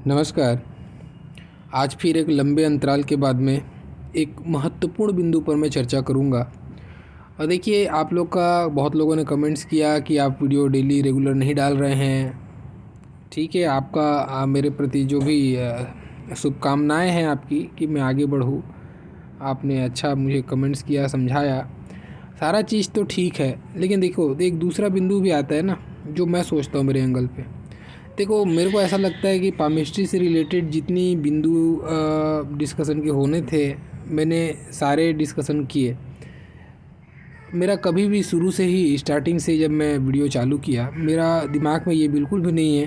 नमस्कार। आज फिर एक लंबे अंतराल के बाद में एक महत्वपूर्ण बिंदु पर मैं चर्चा करूंगा। और देखिए, आप लोग का बहुत लोगों ने कमेंट्स किया कि आप वीडियो डेली रेगुलर नहीं डाल रहे हैं। ठीक है, आपका मेरे प्रति जो भी शुभकामनाएं हैं आपकी कि मैं आगे बढ़ूं। आपने अच्छा मुझे कमेंट्स किया, समझाया, सारा चीज़ तो ठीक है। लेकिन देखो, एक दूसरा बिंदु भी आता है ना, जो मैं सोचता हूँ मेरे एंगल पे। देखो, मेरे को ऐसा लगता है कि पामिस्ट्री से रिलेटेड जितनी बिंदु डिस्कशन के होने थे, मैंने सारे डिस्कशन किए। मेरा कभी भी शुरू से ही, स्टार्टिंग से जब मैं वीडियो चालू किया, मेरा दिमाग में ये बिल्कुल भी नहीं है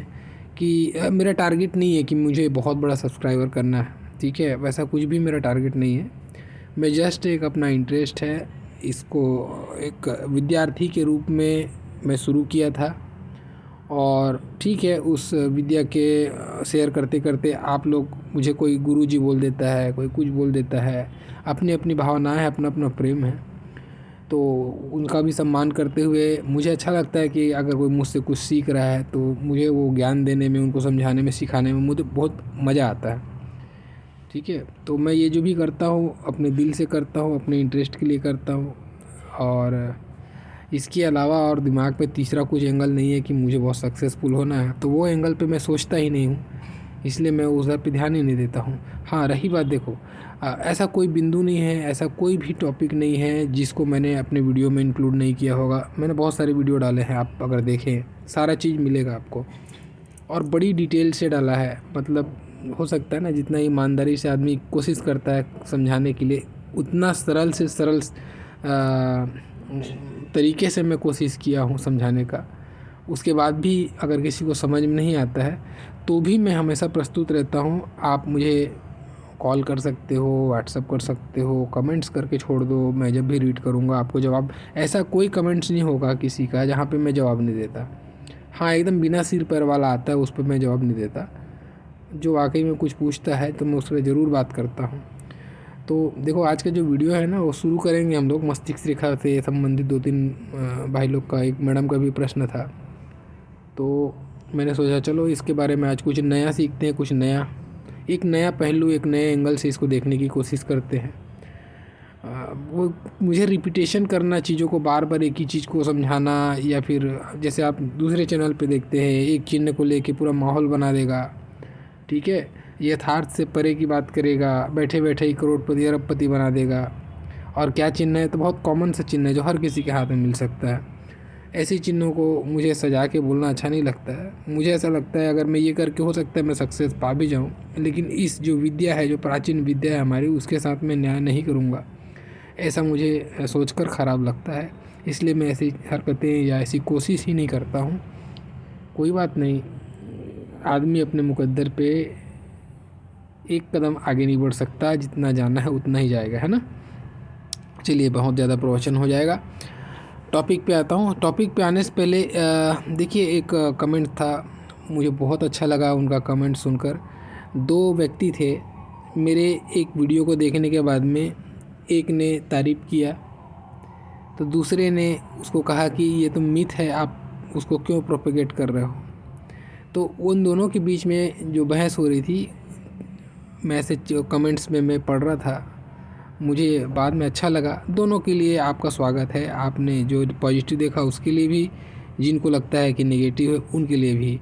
कि मेरा टारगेट नहीं है कि मुझे बहुत बड़ा सब्सक्राइबर करना है। ठीक है, वैसा कुछ भी मेरा टारगेट नहीं है। मैं जस्ट एक अपना इंटरेस्ट है, इसको एक विद्यार्थी के रूप में मैं शुरू किया था। और ठीक है, उस विद्या के शेयर करते करते आप लोग, मुझे कोई गुरुजी बोल देता है, कोई कुछ बोल देता है। अपनी अपनी भावनाएं हैं, अपना अपना प्रेम है, तो उनका भी सम्मान करते हुए मुझे अच्छा लगता है कि अगर कोई मुझसे कुछ सीख रहा है तो मुझे वो ज्ञान देने में, उनको समझाने में, सिखाने में मुझे बहुत मज़ा आता है। ठीक है, तो मैं ये जो भी करता हूँ अपने दिल से करता हूँ, अपने इंटरेस्ट के लिए करता हूँ। और इसके अलावा और दिमाग में तीसरा कुछ एंगल नहीं है कि मुझे बहुत सक्सेसफुल होना है, तो वो एंगल पे मैं सोचता ही नहीं हूँ। इसलिए मैं उधर पे ध्यान ही नहीं देता हूँ। हाँ, रही बात, देखो, ऐसा कोई बिंदु नहीं है, ऐसा कोई भी टॉपिक नहीं है जिसको मैंने अपने वीडियो में इंक्लूड नहीं किया होगा। मैंने बहुत सारे वीडियो डाले हैं, आप अगर देखें सारा चीज़ मिलेगा आपको, और बड़ी डिटेल से डाला है। मतलब हो सकता है ना, जितना ईमानदारी से आदमी कोशिश करता है समझाने के लिए, उतना सरल से सरल तरीके से मैं कोशिश किया हूँ समझाने का। उसके बाद भी अगर किसी को समझ में नहीं आता है तो भी मैं हमेशा प्रस्तुत रहता हूँ। आप मुझे कॉल कर सकते हो, व्हाट्सअप कर सकते हो, कमेंट्स करके छोड़ दो, मैं जब भी रीड करूँगा आपको जवाब। ऐसा कोई कमेंट्स नहीं होगा किसी का जहाँ पे मैं जवाब नहीं देता। हाँ, एकदम बिना सिर पैर वाला आता है, उस पर मैं जवाब नहीं देता। जो वाकई में कुछ पूछता है तो मैं उस पर ज़रूर बात करता हूँ। तो देखो, आज का जो वीडियो है ना, वो शुरू करेंगे हम लोग मस्तिष्क रेखा से संबंधित 2-3 भाई लोग का, एक मैडम का भी प्रश्न था। तो मैंने सोचा चलो इसके बारे में आज कुछ नया सीखते हैं, कुछ नया, एक नया पहलू, एक नए एंगल से इसको देखने की कोशिश करते हैं। वो मुझे रिपीटेशन करना, चीज़ों को बार बार एक ही चीज़ को समझाना, या फिर जैसे आप दूसरे चैनल पे देखते हैं, एक चिन्ह को लेके पूरा माहौल बना देगा। ठीक है, यथार्थ से परे की बात करेगा, बैठे बैठे ही करोड़पति अरबपति बना देगा। और क्या चिन्ह है, तो बहुत कॉमन सा चिन्ह है जो हर किसी के हाथ में मिल सकता है। ऐसे चिन्हों को मुझे सजा के बोलना अच्छा नहीं लगता है। मुझे ऐसा लगता है अगर मैं ये करके, हो सकता है मैं सक्सेस पा भी जाऊँ, लेकिन इस जो विद्या है, जो प्राचीन विद्या है हमारी, उसके साथ मैं न्याय नहीं करूँगा। ऐसा मुझे सोचकर ख़राब लगता है। इसलिए मैं ऐसी हरकतें या ऐसी कोशिश ही नहीं करता हूँ। कोई बात नहीं, आदमी अपने मुकद्दर पे एक कदम आगे नहीं बढ़ सकता, जितना जाना है उतना ही जाएगा, है ना। चलिए, बहुत ज़्यादा प्रवचन हो जाएगा। टॉपिक पे आता हूँ। टॉपिक पे आने से पहले देखिए, एक कमेंट था, मुझे बहुत अच्छा लगा उनका कमेंट सुनकर। 2 व्यक्ति थे मेरे एक वीडियो को देखने के बाद में, एक ने तारीफ़ किया तो दूसरे ने उसको कहा कि ये तो मिथ है, आप उसको क्यों प्रोपेगेट कर रहे हो। तो उन दोनों के बीच में जो बहस हो रही थी, मैसेज कमेंट्स में मैं पढ़ रहा था, मुझे बाद में अच्छा लगा। दोनों के लिए आपका स्वागत है। आपने जो पॉजिटिव देखा उसके लिए भी, जिनको लगता है कि नेगेटिव है उनके लिए भी।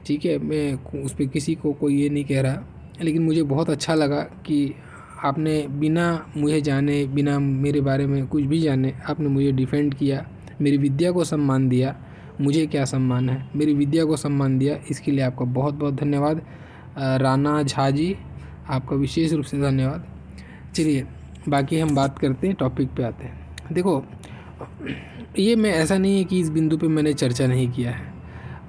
ठीक है, मैं उस पर किसी को कोई ये नहीं कह रहा, लेकिन मुझे बहुत अच्छा लगा कि आपने बिना मुझे जाने, बिना मेरे बारे में कुछ भी जाने, आपने मुझे डिफेंड किया, मेरी विद्या को सम्मान दिया। मुझे क्या सम्मान है, मेरी विद्या को सम्मान दिया, इसके लिए आपका बहुत बहुत धन्यवाद। राना झा जी, आपका विशेष रूप से धन्यवाद। चलिए, बाकी हम बात करते हैं, टॉपिक पे आते हैं। देखो, ये मैं ऐसा नहीं है कि इस बिंदु पे मैंने चर्चा नहीं किया है।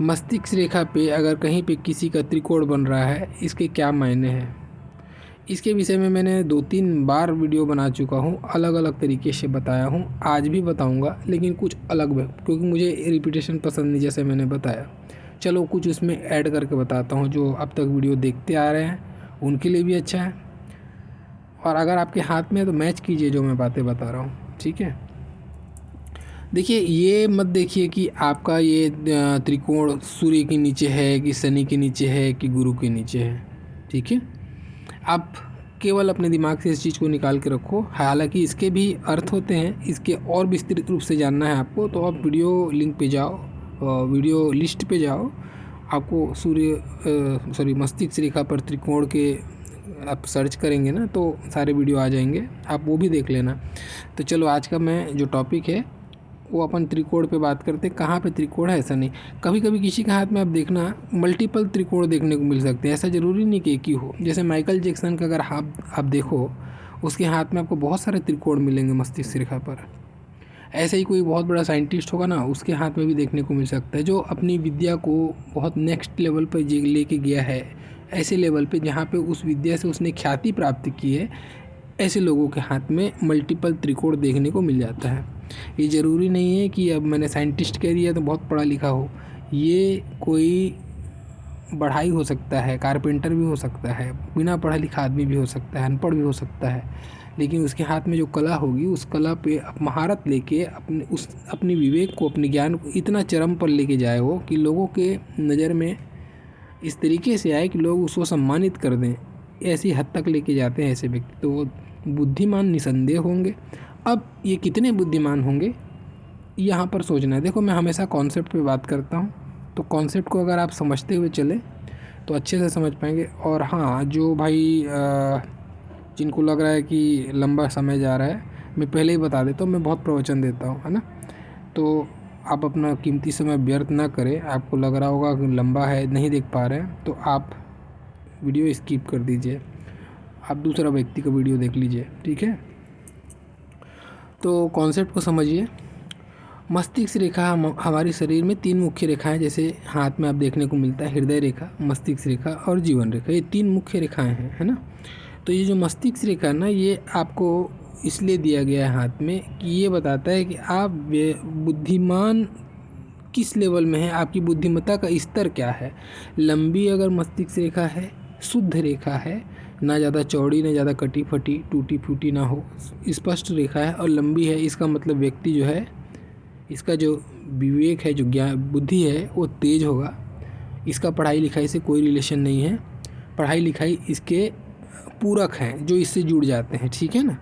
मस्तिष्क रेखा पे अगर कहीं पे किसी का त्रिकोण बन रहा है, इसके क्या मायने हैं, इसके विषय में मैंने 2-3 बार वीडियो बना चुका हूँ, अलग अलग तरीके से बताया हूँ, आज भी बताऊँगा, लेकिन कुछ अलग है, क्योंकि मुझे रिपीटेशन पसंद नहीं, जैसे मैंने बताया। चलो, कुछ उसमें ऐड करके बताता हूँ, जो अब तक वीडियो देखते आ रहे हैं उनके लिए भी अच्छा है, और अगर आपके हाथ में है तो मैच कीजिए जो मैं बातें बता रहा हूँ। ठीक है, देखिए, ये मत देखिए कि आपका ये त्रिकोण सूर्य के नीचे है कि शनि के नीचे है कि गुरु के नीचे है। ठीक है। आप केवल अपने दिमाग से इस चीज़ को निकाल के रखो। हालांकि इसके भी अर्थ होते हैं, इसके और विस्तृत रूप से जानना है आपको तो आप वीडियो लिंक पे जाओ, वीडियो लिस्ट पे जाओ, आपको मस्तिष्क रेखा पर त्रिकोण के आप सर्च करेंगे ना तो सारे वीडियो आ जाएंगे, आप वो भी देख लेना। तो चलो आज का मैं जो टॉपिक है वो अपन त्रिकोण पे बात करते हैं। कहाँ पे त्रिकोण है ऐसा नहीं, कभी कभी किसी के हाथ में आप देखना मल्टीपल त्रिकोण देखने को मिल सकते हैं, ऐसा ज़रूरी नहीं कि एक ही हो। जैसे माइकल जैक्सन का अगर आप देखो, उसके हाथ में आपको बहुत सारे त्रिकोण मिलेंगे मस्तिष्क रेखा पर। ऐसे ही कोई बहुत बड़ा साइंटिस्ट होगा ना, उसके हाथ में भी देखने को मिल सकता है, जो अपनी विद्या को बहुत नेक्स्ट लेवल पर लेके गया है, ऐसे लेवल पे जहाँ पे उस विद्या से उसने ख्याति प्राप्त की है, ऐसे लोगों के हाथ में मल्टीपल त्रिकोण देखने को मिल जाता है। ये ज़रूरी नहीं है कि अब मैंने साइंटिस्ट कह दिया तो बहुत पढ़ा लिखा हो, ये कोई बढ़ाई हो सकता है, कारपेंटर भी हो सकता है, बिना पढ़ा लिखा आदमी भी हो सकता है, अनपढ़ भी हो सकता है, लेकिन उसके हाथ में जो कला होगी उस कला पे महारत लेके अपनी विवेक को, अपने ज्ञान को इतना चरम पर लेके जाए वो कि लोगों के नज़र में इस तरीके से आए कि लोग उसको सम्मानित कर दें, ऐसी हद तक लेके जाते हैं ऐसे व्यक्ति। तो वो बुद्धिमान निसंदेह होंगे। अब ये कितने बुद्धिमान होंगे यहाँ पर सोचना है। देखो मैं हमेशा कॉन्सेप्ट पे बात करता हूँ, तो कॉन्सेप्ट को अगर आप समझते हुए चले तो अच्छे से समझ पाएंगे। और हाँ, जो भाई जिनको लग रहा है कि लंबा समय जा रहा है, मैं पहले ही बता देता हूँ, मैं बहुत प्रवचन देता हूँ, है ना। तो आप अपना कीमती समय व्यर्थ ना करें। आपको लग रहा होगा कि लंबा है, नहीं देख पा रहे हैं, तो आप वीडियो स्किप कर दीजिए, आप दूसरा व्यक्ति का वीडियो देख लीजिए, ठीक है। तो कॉन्सेप्ट को समझिए। मस्तिष्क रेखा हमारे शरीर में 3 मुख्य रेखाएं, जैसे हाथ में आप देखने को मिलता है हृदय रेखा, मस्तिष्क रेखा और जीवन रेखा, ये 3 मुख्य रेखाएं हैं, है ना। तो ये जो मस्तिष्क रेखा ना, ये आपको इसलिए दिया गया है हाथ में कि ये बताता है कि आप बुद्धिमान किस लेवल में है, आपकी बुद्धिमत्ता का स्तर क्या है। लंबी अगर मस्तिष्क रेखा है, शुद्ध रेखा है, ना ज़्यादा चौड़ी ना ज़्यादा कटी फटी टूटी फूटी ना हो, स्पष्ट रेखा है और लंबी है, इसका मतलब व्यक्ति जो है, इसका जो विवेक है, जो ज्ञान बुद्धि है, वो तेज होगा। इसका पढ़ाई लिखाई से कोई रिलेशन नहीं है, पढ़ाई लिखाई इसके पूरक हैं जो इससे जुड़ जाते हैं, ठीक है ना।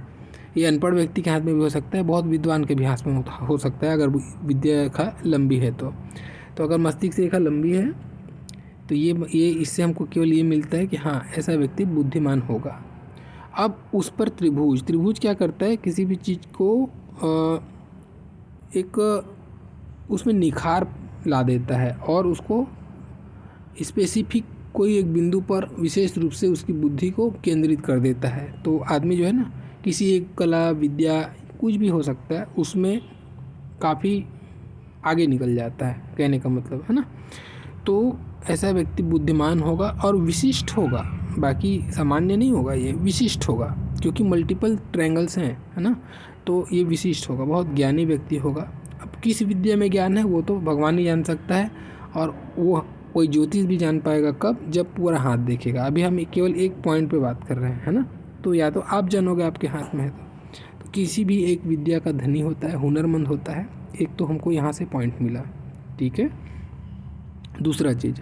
ये अनपढ़ व्यक्ति के हाथ में भी हो सकता है, बहुत विद्वान के भी हाथ में हो सकता है, अगर विद्या रेखा लंबी है तो अगर मस्तिष्क रेखा लंबी है तो ये इससे हमको केवल ये मिलता है कि हाँ, ऐसा व्यक्ति बुद्धिमान होगा। अब उस पर त्रिभुज क्या करता है, किसी भी चीज़ को एक उसमें निखार ला देता है और उसको स्पेसिफिक कोई एक बिंदु पर विशेष रूप से उसकी बुद्धि को केंद्रित कर देता है। तो आदमी जो है ना, किसी एक कला विद्या कुछ भी हो सकता है, उसमें काफ़ी आगे निकल जाता है, कहने का मतलब, है ना। तो ऐसा व्यक्ति बुद्धिमान होगा और विशिष्ट होगा, बाकी सामान्य नहीं होगा, ये विशिष्ट होगा, क्योंकि मल्टीपल ट्रायंगल्स हैं, है ना। तो ये विशिष्ट होगा, बहुत ज्ञानी व्यक्ति होगा। अब किस विद्या में ज्ञान है वो तो भगवान ही जान सकता है, और वो कोई ज्योतिष भी जान पाएगा कब, जब पूरा हाथ देखेगा। अभी हम केवल एक पॉइंट पे बात कर रहे हैं, है ना। तो या तो आप जानोगे आपके हाथ में है तो किसी भी एक विद्या का धनी होता है, हुनरमंद होता है। एक तो हमको यहाँ से पॉइंट मिला, ठीक है। दूसरा चीज़,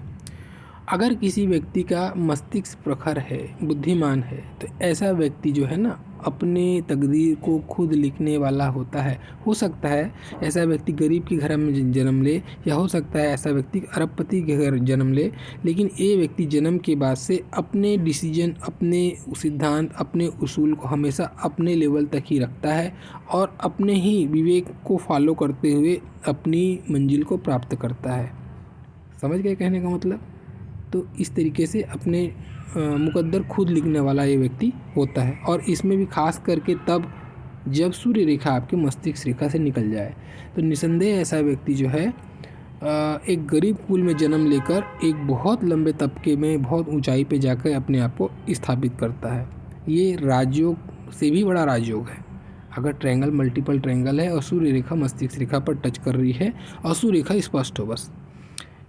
अगर किसी व्यक्ति का मस्तिष्क प्रखर है, बुद्धिमान है, तो ऐसा व्यक्ति जो है ना, अपने तकदीर को खुद लिखने वाला होता है। हो सकता है ऐसा व्यक्ति गरीब के घर में जन्म ले, या हो सकता है ऐसा व्यक्ति अरबपति के घर जन्म ले, लेकिन ये व्यक्ति जन्म के बाद से अपने डिसीजन, अपने सिद्धांत, अपने उसूल को हमेशा अपने लेवल तक ही रखता है और अपने ही विवेक को फॉलो करते हुए अपनी मंजिल को प्राप्त करता है। समझ गए कहने का मतलब। तो इस तरीके से अपने मुकद्दर खुद लिखने वाला ये व्यक्ति होता है, और इसमें भी खास करके तब जब सूर्य रेखा आपके मस्तिष्क रेखा से निकल जाए। तो निसंदेह ऐसा व्यक्ति जो है एक गरीब कुल में जन्म लेकर एक बहुत लंबे तबके में बहुत ऊंचाई पे जाकर अपने आप को स्थापित करता है। ये राजयोग से भी बड़ा राजयोग है। अगर ट्रायंगल मल्टीपल ट्रायंगल है और सूर्य रेखा मस्तिष्क रेखा पर टच कर रही है और सूर्य रेखा स्पष्ट हो, बस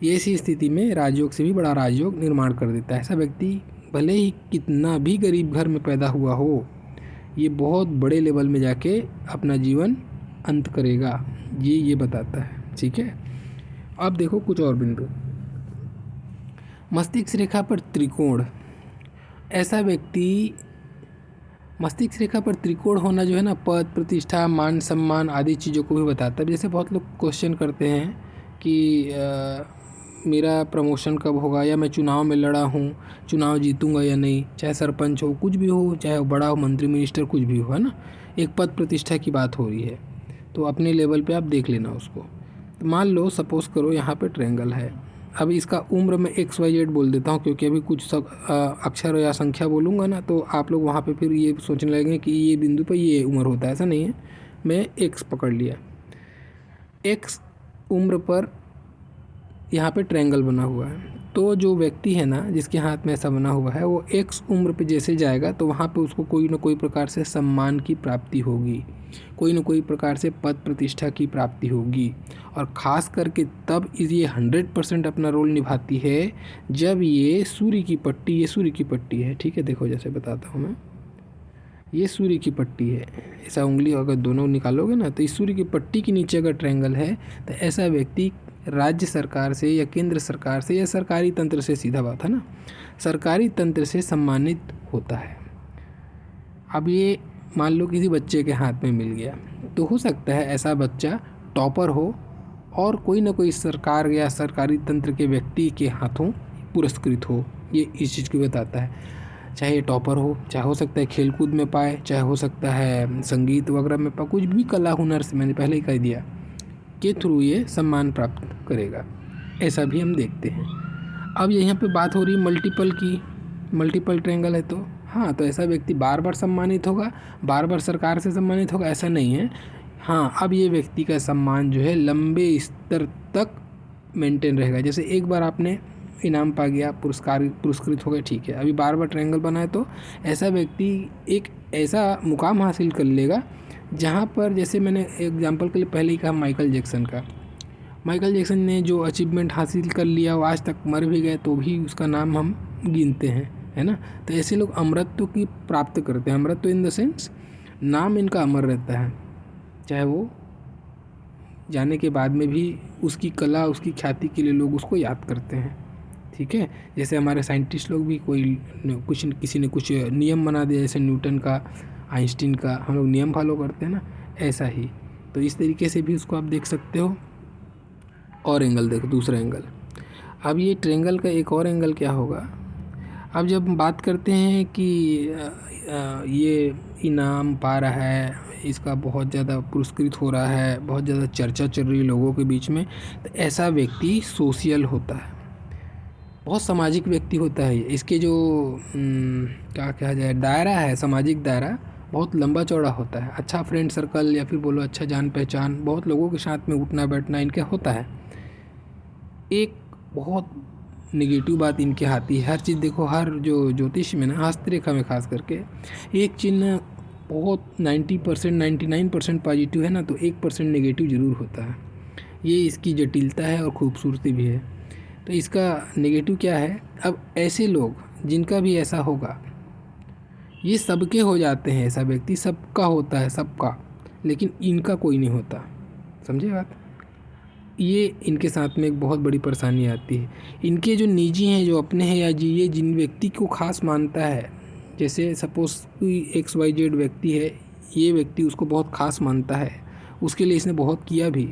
ये ऐसी स्थिति में राजयोग से भी बड़ा राजयोग निर्माण कर देता है। ऐसा व्यक्ति भले ही कितना भी गरीब घर में पैदा हुआ हो, ये बहुत बड़े लेवल में जाके अपना जीवन अंत करेगा, ये बताता है, ठीक है। अब देखो कुछ और बिंदु। मस्तिष्क रेखा पर त्रिकोण, ऐसा व्यक्ति मस्तिष्क रेखा पर त्रिकोण होना जो है ना, पद, प्रतिष्ठा, मान सम्मान आदि चीज़ों को भी बताता है। जैसे बहुत लोग क्वेश्चन करते हैं कि मेरा प्रमोशन कब होगा, या मैं चुनाव में लड़ा हूँ, चुनाव जीतूंगा या नहीं, चाहे सरपंच हो, कुछ भी हो, चाहे बड़ा हो, मंत्री मिनिस्टर, कुछ भी हो, है ना। एक पद प्रतिष्ठा की बात हो रही है, तो अपने लेवल पे आप देख लेना उसको। तो मान लो सपोज करो यहाँ पे ट्रायंगल है। अब इसका उम्र मैं XYZ बोल देता हूँ, क्योंकि अभी कुछ सब अक्षर या संख्या बोलूँगा ना, तो आप लोग वहाँ पे फिर ये सोचने लगेंगे कि ये बिंदु पर ये उम्र होता है। ऐसा नहीं है, मैं X पकड़ लिया। X उम्र पर यहाँ पे ट्रायंगल बना हुआ है, तो जो व्यक्ति है ना जिसके हाथ में ऐसा बना हुआ है, वो X उम्र पे जैसे जाएगा तो वहाँ पे उसको कोई ना कोई प्रकार से सम्मान की प्राप्ति होगी, कोई ना कोई प्रकार से पद प्रतिष्ठा की प्राप्ति होगी। और ख़ास करके तब ये 100% अपना रोल निभाती है जब ये सूर्य की पट्टी, ये सूर्य की पट्टी है, ठीक है। देखो जैसे बताता हूँ मैं, ये सूर्य की पट्टी है। ऐसा उंगली अगर दोनों निकालोगे ना, तो इस सूर्य की पट्टी के नीचे अगर ट्रायंगल है, तो ऐसा व्यक्ति राज्य सरकार से या केंद्र सरकार से या सरकारी तंत्र से, सीधा बात है ना, सरकारी तंत्र से सम्मानित होता है। अब ये मान लो किसी बच्चे के हाथ में मिल गया, तो हो सकता है ऐसा बच्चा टॉपर हो और कोई ना कोई सरकार या सरकारी तंत्र के व्यक्ति के हाथों पुरस्कृत हो। ये इस चीज़ को बताता है। चाहे ये टॉपर हो, चाहे हो सकता है खेलकूद में पाए, चाहे हो सकता है संगीत वगैरह में पाए, कुछ भी कला हुनर से, मैंने पहले ही कह दिया, के थ्रू ये सम्मान प्राप्त करेगा। ऐसा भी हम देखते हैं। अब यहाँ पे बात हो रही है मल्टीपल की, मल्टीपल ट्रायंगल है तो हाँ, तो ऐसा व्यक्ति बार बार सम्मानित होगा, बार बार सरकार से सम्मानित होगा, ऐसा नहीं है। हाँ, अब ये व्यक्ति का सम्मान जो है लंबे स्तर तक मेंटेन रहेगा। जैसे एक बार आपने इनाम पा गया, पुरस्कृत हो गए, ठीक है। अभी बार बार ट्रायंगल बना है तो ऐसा व्यक्ति एक ऐसा मुकाम हासिल कर लेगा जहाँ पर, जैसे मैंने एग्जांपल के लिए पहले ही कहा माइकल जैक्सन का, माइकल जैक्सन ने जो अचीवमेंट हासिल कर लिया, वो आज तक मर भी गए तो भी उसका नाम हम गिनते हैं, है ना। तो ऐसे लोग अमरत्व की प्राप्त करते हैं। अमरत्व इन द सेंस नाम इनका अमर रहता है, चाहे वो जाने के बाद में भी उसकी कला, उसकी ख्याति के लिए लोग उसको याद करते हैं, ठीक है। जैसे हमारे साइंटिस्ट लोग भी कोई कुछ, किसी ने कुछ नियम बना दिया, जैसे न्यूटन का, आइंस्टीन का, हम लोग नियम फॉलो करते हैं ना, ऐसा ही। तो इस तरीके से भी उसको आप देख सकते हो। और एंगल देखो, दूसरा एंगल। अब ये ट्रायंगल का एक और एंगल क्या होगा। अब जब हम बात करते हैं कि ये इनाम पा रहा है, इसका बहुत ज़्यादा पुरस्कृत हो रहा है, बहुत ज़्यादा चर्चा चल रही है लोगों के बीच में, तो ऐसा व्यक्ति सोशल होता है, बहुत सामाजिक व्यक्ति होता है। इसके जो क्या कहा जाए, दायरा है, सामाजिक दायरा बहुत लंबा चौड़ा होता है। अच्छा फ्रेंड सर्कल, या फिर बोलो अच्छा जान पहचान, बहुत लोगों के साथ में उठना बैठना इनका होता है। एक बहुत नेगेटिव बात इनके आती है, हर चीज़ देखो, हर जो ज्योतिष में ना, हस्तरेखा में खास करके, एक चिन्ह बहुत 90% 99% पॉजिटिव है ना, तो 1% नेगेटिव ज़रूर होता है। ये इसकी जटिलता है और खूबसूरती भी है। तो इसका नेगेटिव क्या है, अब ऐसे लोग जिनका भी ऐसा होगा, ये सबके हो जाते हैं। ऐसा व्यक्ति सबका होता है, सबका, लेकिन इनका कोई नहीं होता। समझे बात। ये इनके साथ में एक बहुत बड़ी परेशानी आती है। इनके जो निजी हैं, जो अपने हैं, या जी ये जिन व्यक्ति को खास मानता है, जैसे सपोज कोई XYZ व्यक्ति है, ये व्यक्ति उसको बहुत खास मानता है, उसके लिए इसने बहुत किया भी,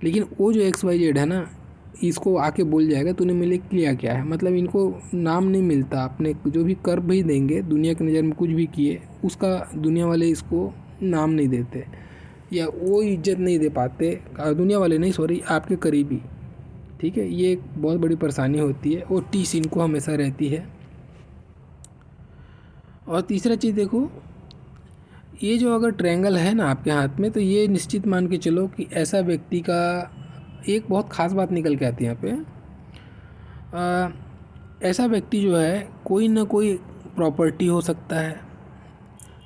लेकिन वो जो XYZ है ना, इसको आके बोल जाएगा तूने मेरे लिए किया क्या है। मतलब इनको नाम नहीं मिलता, अपने जो भी कर भी देंगे, दुनिया की नज़र में कुछ भी किए, उसका दुनिया वाले इसको नाम नहीं देते, या वो इज्जत नहीं दे पाते, दुनिया वाले नहीं, सॉरी, आपके करीबी, ठीक है। ये एक बहुत बड़ी परेशानी होती है, और टीस इनको हमेशा रहती है। और तीसरा चीज़ देखो, ये जो अगर ट्रायंगल है ना आपके हाथ में, तो ये निश्चित मान के चलो कि ऐसा व्यक्ति का एक बहुत ख़ास बात निकल के आती है यहाँ पे। ऐसा व्यक्ति जो है, कोई ना कोई प्रॉपर्टी हो सकता है,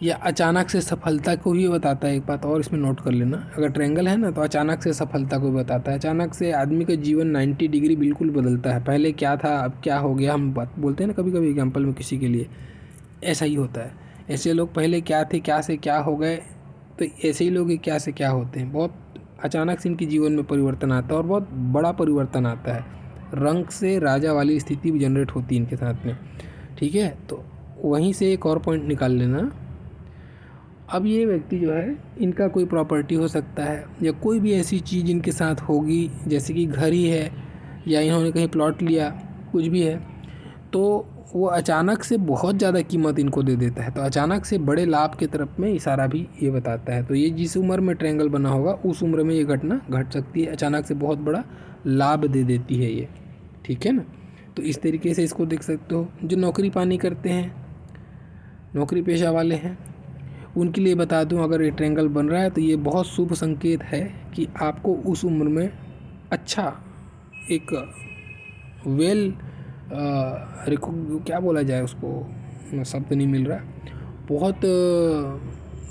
या अचानक से सफलता को भी बताता है। एक बात और इसमें नोट कर लेना, अगर ट्रायंगल है ना, तो अचानक से सफलता को बताता है। अचानक से आदमी का जीवन 90 डिग्री बिल्कुल बदलता है, पहले क्या था अब क्या हो गया। हम बात बोलते हैं ना कभी कभी एग्जाम्पल में किसी के लिए, ऐसा ही होता है। ऐसे लोग पहले क्या थे, क्या से क्या हो गए, तो ऐसे ही लोग क्या से क्या होते हैं। बहुत अचानक से इनके जीवन में परिवर्तन आता है, और बहुत बड़ा परिवर्तन आता है। रंक से राजा वाली स्थिति भी जनरेट होती है इनके साथ में, ठीक है। तो वहीं से एक और पॉइंट निकाल लेना। अब ये व्यक्ति जो है, इनका कोई प्रॉपर्टी हो सकता है या कोई भी ऐसी चीज़ इनके साथ होगी, जैसे कि घर ही है या इन्होंने कहीं प्लॉट लिया, कुछ भी है, तो वो अचानक से बहुत ज़्यादा कीमत इनको दे देता है। तो अचानक से बड़े लाभ की तरफ में इशारा भी ये बताता है। तो ये जिस उम्र में ट्रायंगल बना होगा उस उम्र में ये घटना घट सकती है, अचानक से बहुत बड़ा लाभ दे देती है ये, ठीक है ना। तो इस तरीके से इसको देख सकते हो। जो नौकरी पानी करते हैं, नौकरी पेशा वाले हैं, उनके लिए बता दूं, अगर ये ट्रायंगल बन रहा है तो ये बहुत शुभ संकेत है कि आपको उस उम्र में अच्छा एक वेल क्या बोला जाए उसको, शब्द नहीं मिल रहा, बहुत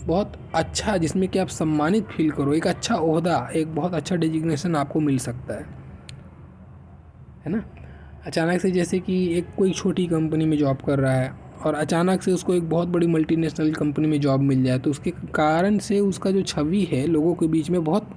बहुत अच्छा, जिसमें कि आप सम्मानित फील करो, एक अच्छा ओहदा, एक बहुत अच्छा डिजिग्नेशन आपको मिल सकता है ना। अचानक से जैसे कि एक कोई छोटी कंपनी में जॉब कर रहा है और अचानक से उसको एक बहुत बड़ी मल्टीनेशनल कंपनी में जॉब मिल जाए, तो उसके कारण से उसका जो छवि है लोगों के बीच में बहुत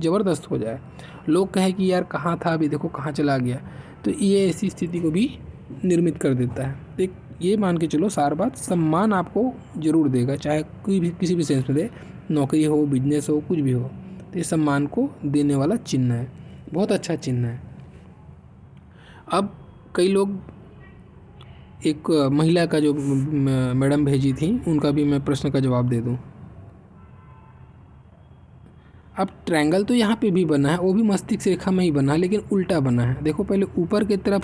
ज़बरदस्त हो जाए। लोग कहें कि यार कहाँ था, अभी देखो कहाँ चला गया। तो ये ऐसी स्थिति को भी निर्मित कर देता है। तो एक ये मान के चलो, सार बात, सम्मान आपको ज़रूर देगा, चाहे कोई भी किसी भी सेंस में दे, नौकरी हो, बिजनेस हो, कुछ भी हो। तो ये सम्मान को देने वाला चिन्ह है, बहुत अच्छा चिन्ह है। अब कई लोग, एक महिला का जो मैडम भेजी थी, उनका भी मैं प्रश्न का जवाब दे दूं। अब ट्रायंगल तो यहाँ पे भी बना है, वो भी मस्तिष्क रेखा में ही बना है, लेकिन उल्टा बना है। देखो पहले ऊपर की तरफ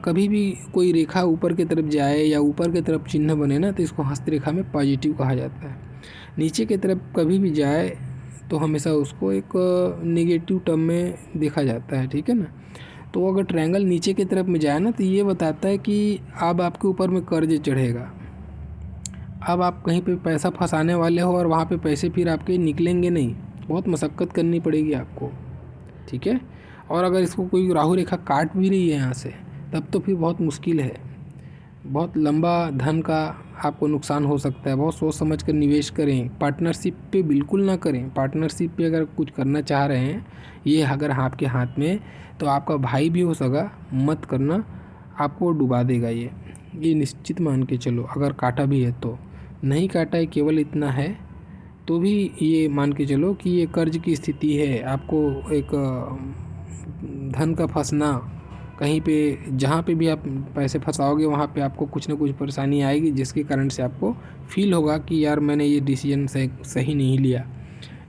कभी भी कोई रेखा ऊपर की तरफ जाए या ऊपर की तरफ चिन्ह बने ना, तो इसको हस्तरेखा में पॉजिटिव कहा जाता है। नीचे की तरफ कभी भी जाए तो हमेशा उसको एक नेगेटिव टर्म में देखा जाता है, ठीक है ना। तो अगर ट्रायंगल नीचे की तरफ में जाए ना, तो ये बताता है कि अब आपके ऊपर में कर्ज चढ़ेगा, अब आप कहीं पे पैसा फंसाने वाले हो और वहाँ पे पैसे फिर आपके निकलेंगे नहीं, बहुत मशक्क़त करनी पड़ेगी आपको, ठीक है। और अगर इसको कोई राहु रेखा काट भी रही है यहाँ से, तब तो फिर बहुत मुश्किल है, बहुत लंबा धन का आपको नुकसान हो सकता है। बहुत सोच समझ कर निवेश करें, पार्टनरशिप पे बिल्कुल ना करें। पार्टनरशिप पे अगर कुछ करना चाह रहे हैं, ये अगर आपके हाथ में, तो आपका भाई भी हो सका, मत करना, आपको डुबा देगा ये निश्चित मान के चलो। अगर काटा भी है तो, नहीं काटा है, केवल इतना है, तो भी ये मान के चलो कि ये कर्ज की स्थिति है। आपको एक धन का फंसना, कहीं पे जहाँ पे भी आप पैसे फंसाओगे वहाँ पे आपको कुछ ना कुछ परेशानी आएगी, जिसके कारण से आपको फील होगा कि यार मैंने ये डिसीजन सही नहीं लिया।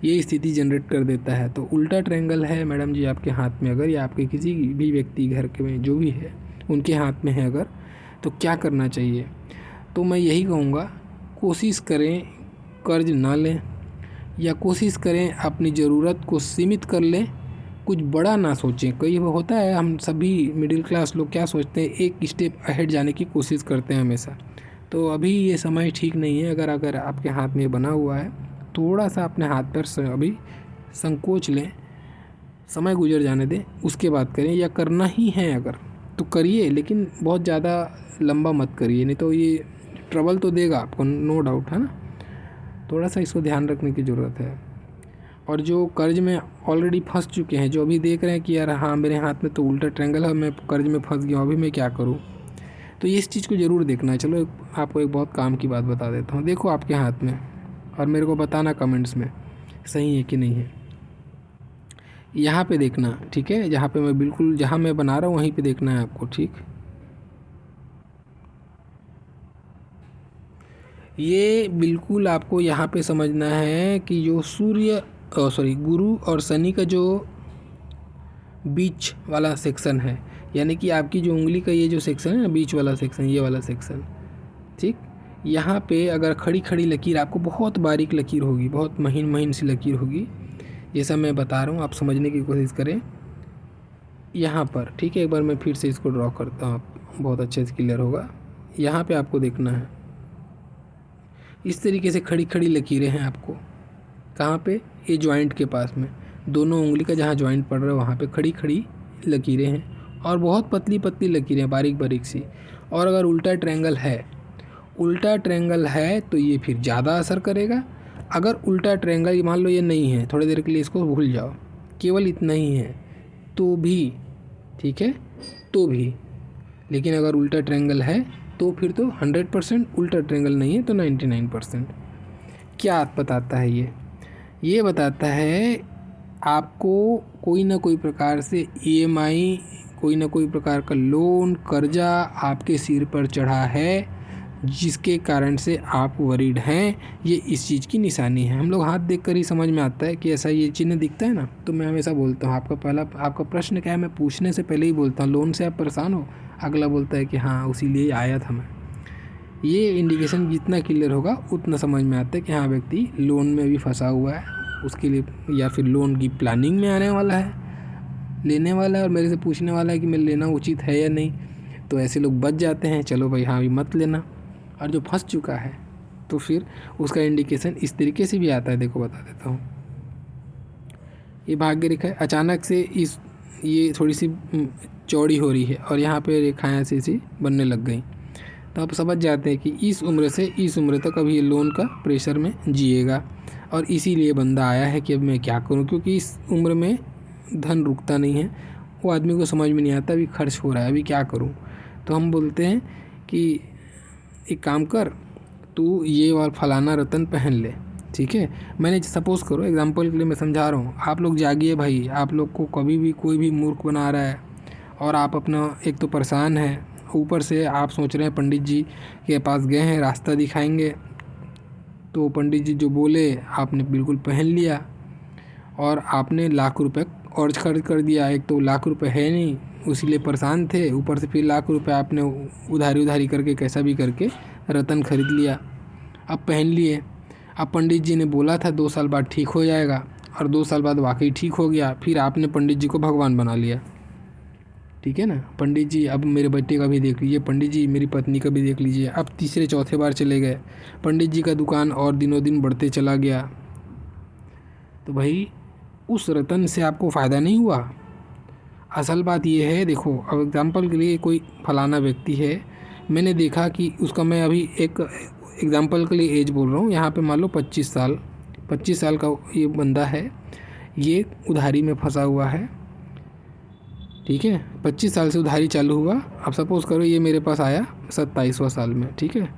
ये स्थिति जनरेट कर देता है। तो उल्टा ट्रायंगल है मैडम जी आपके हाथ में अगर, या आपके किसी भी व्यक्ति घर के में जो भी है उनके हाथ में है अगर, तो क्या करना चाहिए? तो मैं यही कहूँगा, कोशिश करें कर्ज ना लें, या कोशिश करें अपनी ज़रूरत को सीमित कर लें, कुछ बड़ा ना सोचें। कई होता है, हम सभी मिडिल क्लास लोग क्या सोचते हैं, एक स्टेप अहेड जाने की कोशिश करते हैं हमेशा। तो अभी ये समय ठीक नहीं है। अगर आपके हाथ में बना हुआ है, थोड़ा सा अपने हाथ पर अभी संकोच लें, समय गुजर जाने दें, उसके बाद करें। या करना ही है अगर तो करिए, लेकिन बहुत ज़्यादा लंबा मत करिए, नहीं तो ये ट्रबल तो देगा आपको, नो डाउट, है ना। थोड़ा सा इसको ध्यान रखने की ज़रूरत है। और जो कर्ज में ऑलरेडी फंस चुके हैं, जो अभी देख रहे हैं कि यार हाँ मेरे हाथ में तो उल्टा ट्रायंगल है, मैं कर्ज में फंस गया हूँ, अभी मैं क्या करूँ, तो ये इस चीज़ को ज़रूर देखना है। चलो आपको एक बहुत काम की बात बता देता हूँ। देखो आपके हाथ में, और मेरे को बताना कमेंट्स में सही है कि नहीं है। यहाँ पे देखना, ठीक है, जहाँ पे मैं बिल्कुल जहाँ मैं बना रहा हूँ वहीं पे देखना है आपको, ठीक। ये बिल्कुल आपको यहाँ पे समझना है कि जो गुरु और शनि का जो बीच वाला सेक्शन है, यानी कि आपकी जो उंगली का ये जो सेक्शन है ना, बीच वाला सेक्शन, ये वाला सेक्शन, ठीक। यहाँ पे अगर खड़ी खड़ी लकीर, आपको बहुत बारीक लकीर होगी, बहुत महीन महीन सी लकीर होगी, जैसा मैं बता रहा हूँ, आप समझने की कोशिश करें यहाँ पर, ठीक है। एक बार मैं फिर से इसको ड्रॉ करता हूँ, बहुत अच्छे से क्लियर होगा। यहाँ पे आपको देखना है, इस तरीके से खड़ी खड़ी लकीरें हैं आपको। कहाँ पे? ये जॉइंट के पास में, दोनों उंगली का जहाँ जॉइंट पड़ रहा है वहाँ पे खड़ी खड़ी लकीरें हैं, और बहुत पतली पतली लकीरें, बारीक बारीक सी। और अगर उल्टा ट्रायंगल है तो ये फिर ज़्यादा असर करेगा। अगर उल्टा ट्रायंगल मान लो ये नहीं है, थोड़ी देर के लिए इसको भूल जाओ, केवल इतना ही है, तो भी ठीक है, तो भी लेकिन अगर उल्टा ट्रायंगल है तो फिर तो 100%, उल्टा ट्रायंगल नहीं है तो 99%। क्या बताता है ये बताता है आपको कोई ना कोई प्रकार से EMI, कोई ना कोई प्रकार का लोन, कर्जा आपके सिर पर चढ़ा है, जिसके कारण से आप वरीड हैं। ये इस चीज़ की निशानी है। हम लोग हाथ देखकर ही समझ में आता है कि ऐसा ये चिन्ह दिखता है ना। तो मैं हमेशा बोलता हूँ, आपका प्रश्न क्या है, मैं पूछने से पहले ही बोलता हूँ, लोन से आप परेशान हो? अगला बोलता है कि हाँ, उसी लिए आया था मैं। ये इंडिकेशन जितना क्लियर होगा उतना समझ में आता है कि हाँ, व्यक्ति लोन में भी फंसा हुआ है, उसके लिए, या फिर लोन की प्लानिंग में आने वाला है, लेने वाला है और मेरे से पूछने वाला है कि मैं लेना उचित है या नहीं। तो ऐसे लोग बच जाते हैं, चलो भाई हाँ, अभी मत लेना। और जो फंस चुका है तो फिर उसका इंडिकेशन इस तरीके से भी आता है। देखो बता देता हूँ। ये भाग्य रेखा है, अचानक से ये थोड़ी सी चौड़ी हो रही है और यहाँ पे रेखाएं ऐसी बनने लग गई। तो आप समझ जाते हैं कि इस उम्र से इस उम्र तक अभी ये लोन का प्रेशर में जिएगा और इसीलिए बंदा आया है कि अब मैं क्या करूं, क्योंकि इस उम्र में धन रुकता नहीं है। वो आदमी को समझ में नहीं आता अभी खर्च हो रहा है, अभी क्या करूं। तो हम बोलते हैं कि एक काम कर, तू ये वाला फलाना रतन पहन ले, ठीक है। मैंने सपोज़ करो, एग्जांपल के लिए मैं समझा रहा हूँ। आप लोग जागिए भाई, आप लोग को कभी भी कोई भी मूर्ख बना रहा है और आप अपना एक तो परेशान है, ऊपर से आप सोच रहे हैं पंडित जी के पास गए हैं, रास्ता दिखाएंगे, तो पंडित जी जो बोले आपने बिल्कुल पहन लिया और आपने लाख रुपए और खर्च कर दिया। एक तो लाख रुपए है नहीं, उसीलिए परेशान थे, ऊपर से फिर लाख रुपए आपने उधारी करके कैसा भी करके रतन खरीद लिया, अब पहन लिए। अब पंडित जी ने बोला था 2 साल बाद ठीक हो जाएगा और 2 साल बाद वाकई ठीक हो गया, फिर आपने पंडित जी को भगवान बना लिया, ठीक है ना। पंडित जी अब मेरे बेटे का भी देख लीजिए, पंडित जी मेरी पत्नी का भी देख लीजिए। अब तीसरे चौथे बार चले गए, पंडित जी का दुकान और दिनों दिन बढ़ते चला गया। तो भाई उस रतन से आपको फ़ायदा नहीं हुआ। असल बात ये है, देखो अब एग्जांपल के लिए कोई फलाना व्यक्ति है, मैंने देखा कि उसका, मैं अभी एक एग्जांपल के लिए एज बोल रहा हूँ, यहाँ पे मान लो 25 साल का ये बंदा है, ये उधारी में फंसा हुआ है, ठीक है। 25 साल से उधारी चालू हुआ। अब सपोज़ करो ये मेरे पास आया 27वां साल में, ठीक है,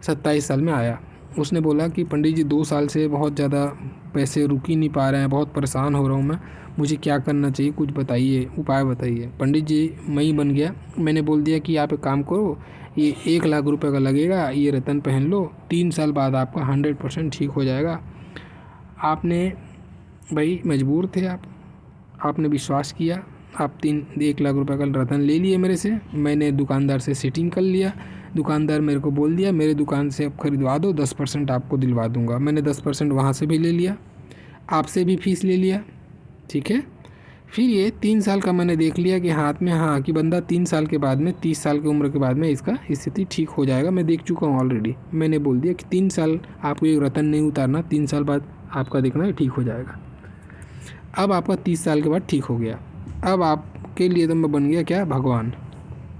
27 साल में आया। उसने बोला कि पंडित जी 2 साल से बहुत ज़्यादा पैसे रुक ही नहीं पा रहे हैं, बहुत परेशान हो रहा हूँ मैं, मुझे क्या करना चाहिए, कुछ बताइए, उपाय बताइए। पंडित जी मैं ही बन गया, मैंने बोल दिया कि आप एक काम करो, ये 1 लाख रुपए का लगेगा, ये रतन पहन लो, 3 साल बाद आपका 100% ठीक हो जाएगा। आपने भाई मजबूर थे, आपने विश्वास किया, आप 1 लाख रुपए का रतन ले लिए मेरे से। मैंने दुकानदार से सेटिंग कर लिया, दुकानदार मेरे को बोल दिया मेरे दुकान से अब खरीदवा दो, 10% आपको दिलवा दूंगा। मैंने 10% वहाँ से भी ले लिया, आपसे भी फीस ले लिया, ठीक है। फिर ये 3 साल का मैंने देख लिया कि हाथ में, हाँ, कि बंदा 3 साल के बाद में, 30 साल की उम्र के बाद में इसका स्थिति ठीक हो जाएगा। मैं देख चुका हूँ ऑलरेडी, मैंने बोल दिया कि 3 साल आपको एक रतन नहीं उतारना, 3 साल बाद आपका देखना है ठीक हो जाएगा। अब आपका 30 साल के बाद ठीक हो गया, अब आपके लिए तो मैं बन गया क्या, भगवान।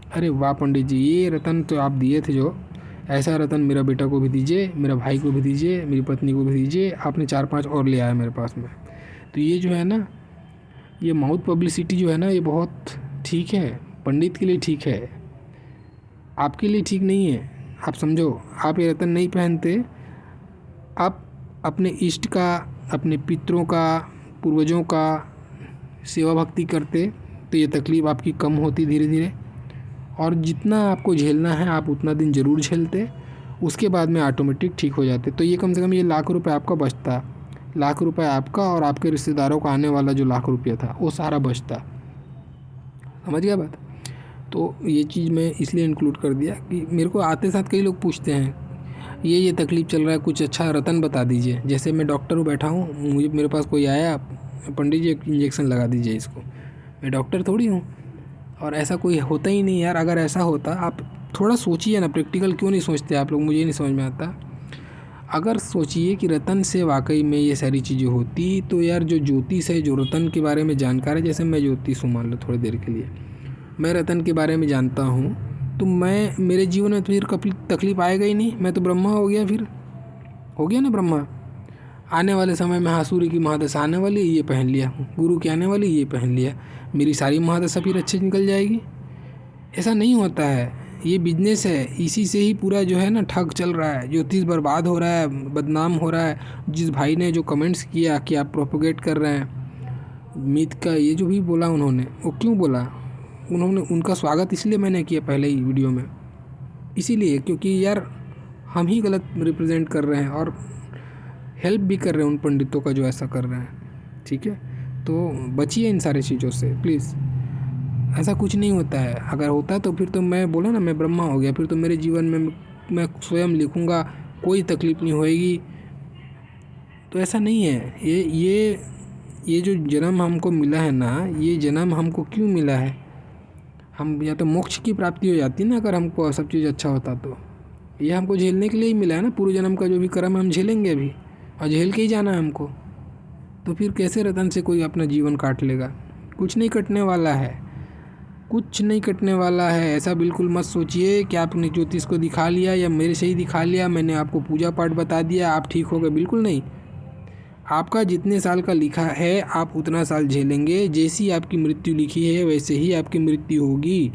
अरे वाह पंडित जी, ये रतन तो आप दिए थे, जो ऐसा रतन मेरा बेटा को भी दीजिए, मेरा भाई को भी दीजिए, मेरी पत्नी को भी दीजिए। आपने 4-5 और ले आया मेरे पास में। तो ये जो है ना, ये माउथ पब्लिसिटी जो है ना, ये बहुत ठीक है, पंडित के लिए ठीक है, आपके लिए ठीक नहीं है। आप समझो, आप ये रतन नहीं पहनते, आप अपने इष्ट का, अपने पितरों का, पूर्वजों का सेवा भक्ति करते, तो ये तकलीफ़ आपकी कम होती धीरे धीरे, और जितना आपको झेलना है आप उतना दिन ज़रूर झेलते, उसके बाद में ऑटोमेटिक ठीक हो जाते। तो ये कम से कम ये लाख रुपए आपका बचता, लाख रुपए आपका और आपके रिश्तेदारों का आने वाला जो लाख रुपया था वो सारा बचता। समझ गया बात। तो ये चीज़ मैं इसलिए इंक्लूड कर दिया कि मेरे को आते साथ कई लोग पूछते हैं ये तकलीफ़ चल रहा है, कुछ अच्छा रतन बता दीजिए। जैसे मैं डॉक्टर हूँ, बैठा हूँ, मुझे मेरे पास कोई आया, पंडित जी एक इंजेक्शन लगा दीजिए इसको, मैं डॉक्टर थोड़ी हूँ। और ऐसा कोई होता ही नहीं यार। अगर ऐसा होता, आप थोड़ा सोचिए ना, प्रैक्टिकल क्यों नहीं सोचते आप लोग, मुझे नहीं समझ में आता। अगर सोचिए कि रतन से वाकई में ये सारी चीज़ें होती, तो यार जो ज्योतिष है, जो रतन के बारे में जानकार है, जैसे मैं ज्योतिष हूँ मान लो थोड़ी देर के लिए, मैं रतन के बारे में जानता हूँ, तो मैं, मेरे जीवन में फिर कभी तकलीफ आएगा ही नहीं, मैं तो ब्रह्मा हो गया, फिर हो गया ना ब्रह्मा। आने वाले समय में हाँ, सूर्य की महादशा आने वाली, ये पहन लिया, गुरु की आने वाली, ये पहन लिया, मेरी सारी महादशा फिर अच्छे निकल जाएगी। ऐसा नहीं होता है, ये बिजनेस है, इसी से ही पूरा जो है ना ठग चल रहा है, ज्योतिष बर्बाद हो रहा है, बदनाम हो रहा है। जिस भाई ने जो कमेंट्स किया कि आप प्रोपोगेट कर रहे हैं मिथ का, ये जो भी बोला उन्होंने, वो क्यों बोला उन्होंने? उनका स्वागत इसलिए मैंने किया पहले ही वीडियो में, इसीलिए क्योंकि यार हम ही गलत रिप्रेजेंट कर रहे हैं और हेल्प भी कर रहे हैं उन पंडितों का जो ऐसा कर रहे हैं। ठीक है, तो बचिए इन सारी चीज़ों से प्लीज़। ऐसा कुछ नहीं होता है, अगर होता तो फिर तो मैं बोला ना मैं ब्रह्मा हो गया, फिर तो मेरे जीवन में मैं स्वयं लिखूँगा, कोई तकलीफ़ नहीं होएगी। तो ऐसा नहीं है। ये जो जन्म हमको मिला है ना, ये जन्म हमको क्यों मिला है? हम या तो मोक्ष की प्राप्ति हो जाती ना अगर हमको सब चीज़ अच्छा होता तो। ये हमको झेलने के लिए ही मिला है ना, पूर्व जन्म का जो भी कर्म है हम झेलेंगे अभी, और झेल के ही जाना है हमको। तो फिर कैसे रतन से कोई अपना जीवन काट लेगा? कुछ नहीं कटने वाला है, कुछ नहीं कटने वाला है। ऐसा बिल्कुल मत सोचिए कि आपने ज्योतिष को दिखा लिया या मेरे से ही दिखा लिया, मैंने आपको पूजा पाठ बता दिया, आप ठीक हो गए। बिल्कुल नहीं। आपका जितने साल का लिखा है आप उतना साल झेलेंगे। जैसी आपकी मृत्यु लिखी है वैसे ही आपकी मृत्यु होगी।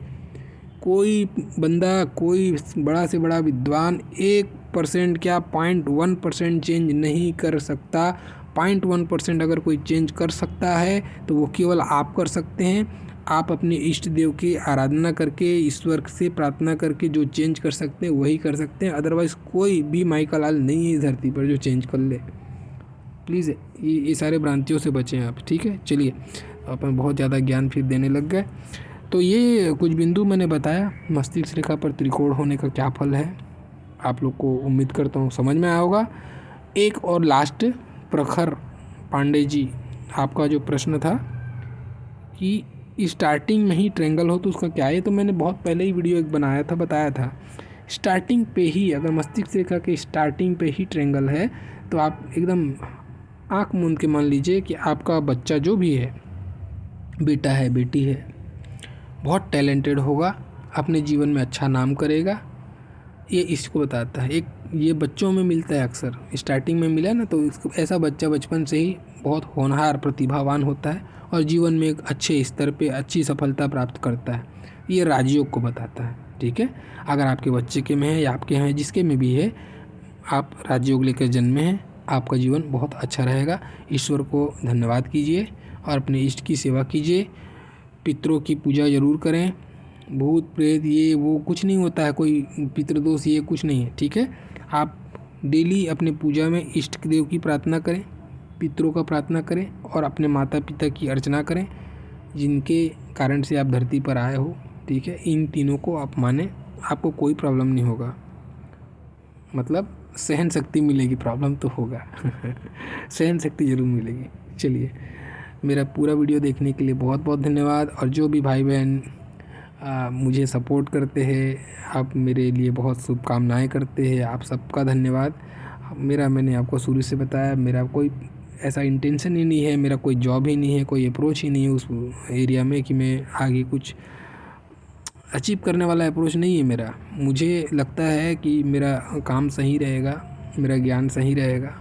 कोई बंदा, कोई बड़ा से बड़ा विद्वान 1% क्या 0.1% चेंज नहीं कर सकता। 0.1% अगर कोई चेंज कर सकता है तो वो केवल आप कर सकते हैं। आप अपने इष्ट देव की आराधना करके, ईश्वर से प्रार्थना करके जो चेंज कर सकते हैं वही कर सकते हैं। अदरवाइज़ कोई भी माई का लाल नहीं है इस धरती पर जो चेंज कर ले। प्लीज़ ये सारे भ्रांतियों से बचें आप। ठीक है, चलिए अपन बहुत ज़्यादा ज्ञान फिर देने लग गए। तो ये कुछ बिंदु मैंने बताया मस्तिष्क रेखा पर त्रिकोण होने का क्या फल है। आप लोग को उम्मीद करता हूँ समझ में आया होगा। एक और लास्ट, प्रखर पांडे जी, आपका जो प्रश्न था कि स्टार्टिंग में ही ट्रेंगल हो तो उसका क्या है, तो मैंने बहुत पहले ही वीडियो एक बनाया था, बताया था। स्टार्टिंग पे ही अगर मस्तिष्क रेखा के स्टार्टिंग पे ही ट्रेंगल है तो आप एकदम आँख मूंद के मान लीजिए कि आपका बच्चा जो भी है, बेटा है बेटी है, बहुत टैलेंटेड होगा, अपने जीवन में अच्छा नाम करेगा। ये इसको बताता है। एक ये बच्चों में मिलता है, अक्सर स्टार्टिंग में मिला ना, तो ऐसा बच्चा बचपन से ही बहुत होनहार प्रतिभावान होता है और जीवन में एक अच्छे स्तर पे अच्छी सफलता प्राप्त करता है। ये राजयोग को बताता है। ठीक है, अगर आपके बच्चे के में है या आपके हैं, जिसके में भी है, आप राजयोग लेकर जन्मे हैं, आपका जीवन बहुत अच्छा रहेगा। ईश्वर को धन्यवाद कीजिए और अपने इष्ट की सेवा कीजिए। पितरों की पूजा ज़रूर करें। भूत प्रेत ये वो कुछ नहीं होता है, कोई पितृदोष ये कुछ नहीं है। ठीक है, आप डेली अपने पूजा में इष्ट देव की प्रार्थना करें, पितरों का प्रार्थना करें और अपने माता पिता की अर्चना करें जिनके कारण से आप धरती पर आए हो। ठीक है, इन तीनों को आप माने, आपको कोई प्रॉब्लम नहीं होगा। मतलब सहन शक्ति मिलेगी, प्रॉब्लम तो होगा सहन शक्ति ज़रूर मिलेगी। चलिए, मेरा पूरा वीडियो देखने के लिए बहुत बहुत धन्यवाद। और जो भी भाई बहन मुझे सपोर्ट करते हैं, आप मेरे लिए बहुत शुभकामनाएं करते हैं, आप सबका धन्यवाद। मैंने आपको शुरू से बताया, मेरा कोई ऐसा इंटेंशन ही नहीं है, मेरा कोई जॉब ही नहीं है, कोई अप्रोच ही नहीं है उस एरिया में कि मैं आगे कुछ अचीव करने वाला अप्रोच नहीं है मेरा। मुझे लगता है कि मेरा काम सही रहेगा, मेरा ज्ञान सही रहेगा,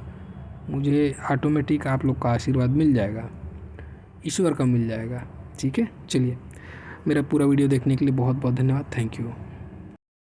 मुझे ऑटोमेटिक आप लोग का आशीर्वाद मिल जाएगा, ईश्वर का मिल जाएगा। ठीक है, चलिए, मेरा पूरा वीडियो देखने के लिए बहुत बहुत धन्यवाद। Thank you.